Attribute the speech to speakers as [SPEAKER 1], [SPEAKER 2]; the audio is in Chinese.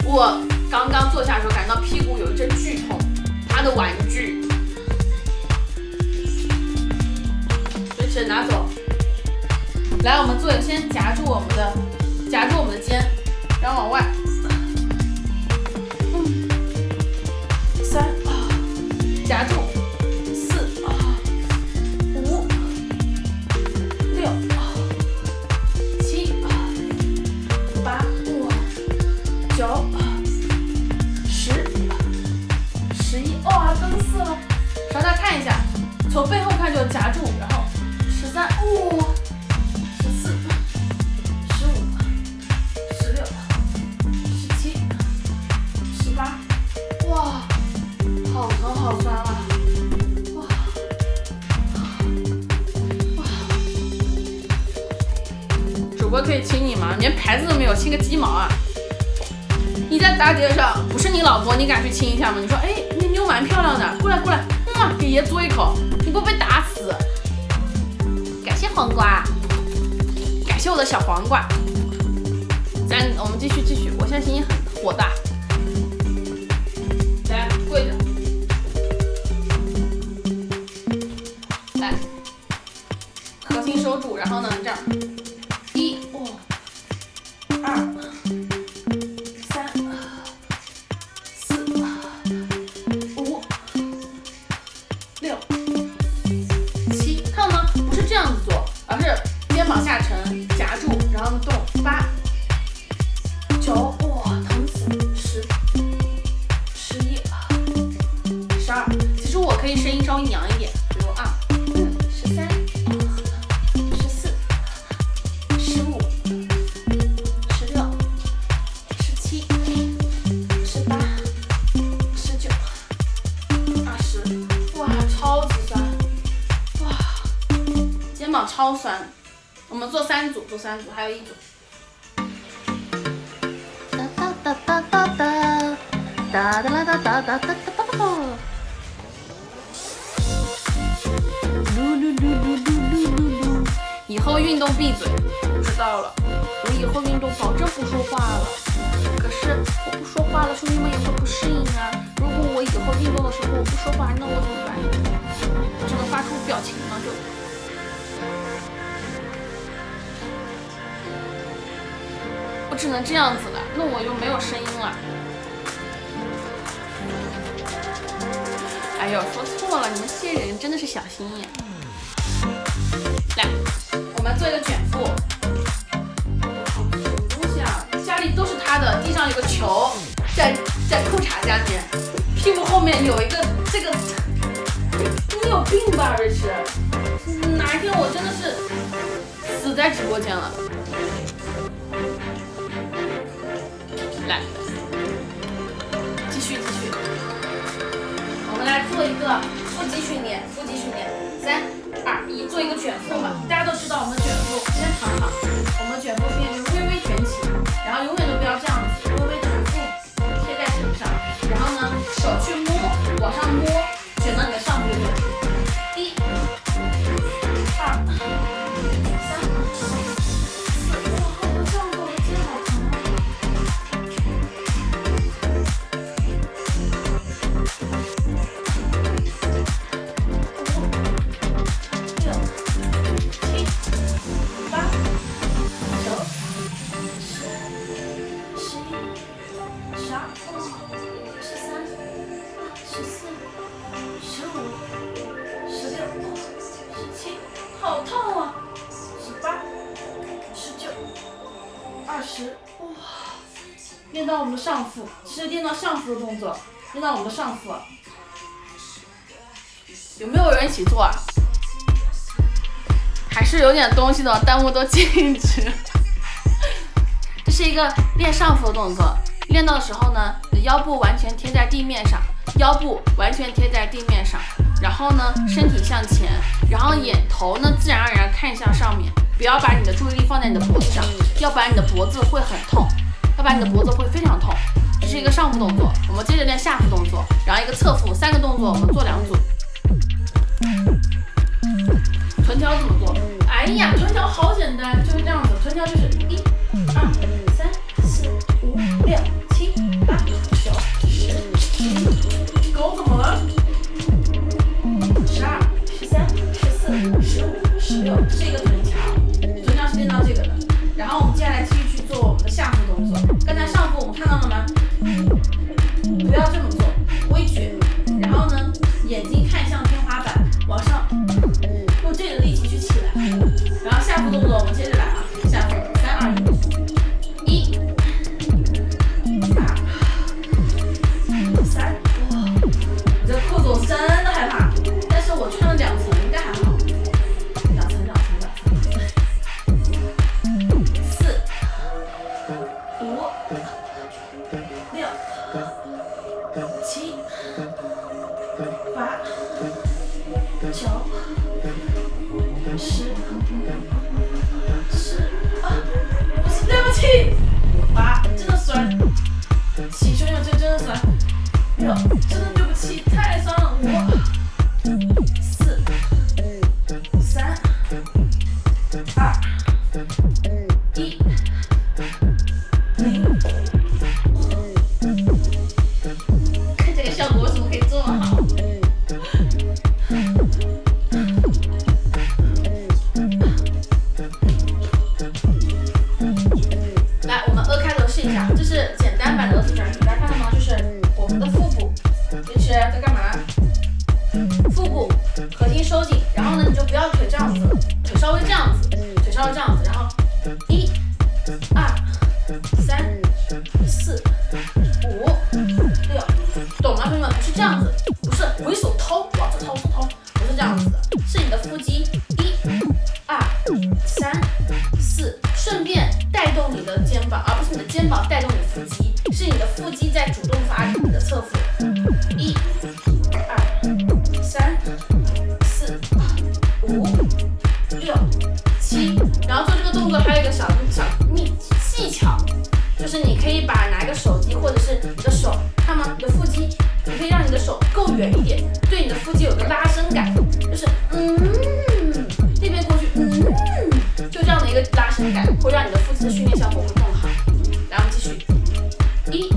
[SPEAKER 1] 我刚刚坐下的时候感到屁股有一阵剧痛，他的玩具，水尺拿走。来，我们做，先夹住我们的肩，然后往外。3夹住，45 6 7 8 9 10 11，哇，更4了。稍大看一下，从背后看就夹住，然后13，14、15、16、17、18，哇，好疼好酸啊！哇哇！主播可以亲你吗？连牌子都没有，亲个鸡毛啊！你在大街上，不是你老婆，你敢去亲一下吗？你说，哎，你妞蛮漂亮的，过来过来，给爷嘬一口，你不被打死？感谢黄瓜，感谢我的小黄瓜。我们继续，我现在心情很火大。来，跪着，来，核心收住，然后呢，这样，1、2、3、4、5、6、7，看到吗？不是这样子做，而是肩膀下沉，夹住，然后动，8、9，哇，疼死，10、11、12。其实我可以声音稍微扬一点，比如13、14、15、16、17、18、19、20，哇，超级酸，哇，肩膀超酸。我们做3组，还有1组。哒哒哒哒哒哒哒哒哒哒哒哒哒哒。以后运动闭嘴，知道了。我以后运动保证不说话了。可是我不说话了，兄弟们也会不适应啊。如果我以后运动的时候我不说话，那我怎么办？只能发出表情了就。我只能这样子了，那我又没有声音了。哎呦，说错了，你们这些人真的是小心眼。来，我们做一个卷腹。什么东西啊？家里都是他的，地上有个球，在裤衩下面，屁股后面有一个这个，你有病吧，瑞驰？哪一天我真的是死在直播间了。来，继续，我们来做一个腹肌训练，3、2、1，做一个卷腹嘛。大家都知道我们卷腹，先躺好，我们卷腹训练就是微微卷起，然后永远都不要这样子，微微卷腹贴在身上，然后呢手去摸，往上摸，卷到你的上部点。1、2、3、4，哇，我这样做的肩好疼啊。好痛啊！18、19、20，哇！练到我们的上腹，其实练到上腹的动作，练到我们的上腹了。有没有人一起做啊？还是有点东西的，弹幕都禁止。这是一个练上腹的动作，练到的时候呢，你的腰部完全贴在地面上，然后呢，身体向前，然后眼头呢自然而然看向上面，不要把你的注意力放在你的脖子上，要不然你的脖子会很痛，要不然你的脖子会非常痛。这是一个上腹动作，我们接着练下腹动作，然后一个侧腹，3个动作我们做2组。臀条怎么做？哎呀，臀条好简单，就是这样子，臀条就是1、2、3、4、5、6、7、7、8、9、10、对不起，8真的酸，7兄弟们这真的酸，6真的对不起，太酸了，5、4、3、2、1、0。看这个效果为什么可以这么好？来，我们2开头试一下，这是简单版的二次转体，大家看到吗？就是我们的腹部，就是在干嘛？腹部核心收紧，然后呢，你就不要腿这样子，腿稍微这样子，腿稍微这样子，然后1、2、3、4、5、6，懂吗，兄弟们？不是这样子，不是回手掏，往这掏，不是这样子的，是你的腹肌1、2、3、4，顺便带动你的肩膀，而不是你的肩膀带动你腹肌，是你的腹肌在主动发力你的侧腹，1、2、3、4、5、6、7，然后做这个动作还有一个小技巧，就是你可以拿一个手机或者是你的手，看吗？你的腹肌，你可以让你的手够远一点，对你的腹肌有个拉伸感，就是那边过去，就这样的一个拉伸感，会让你的腹肌的训练效果会更好。然后继续，1、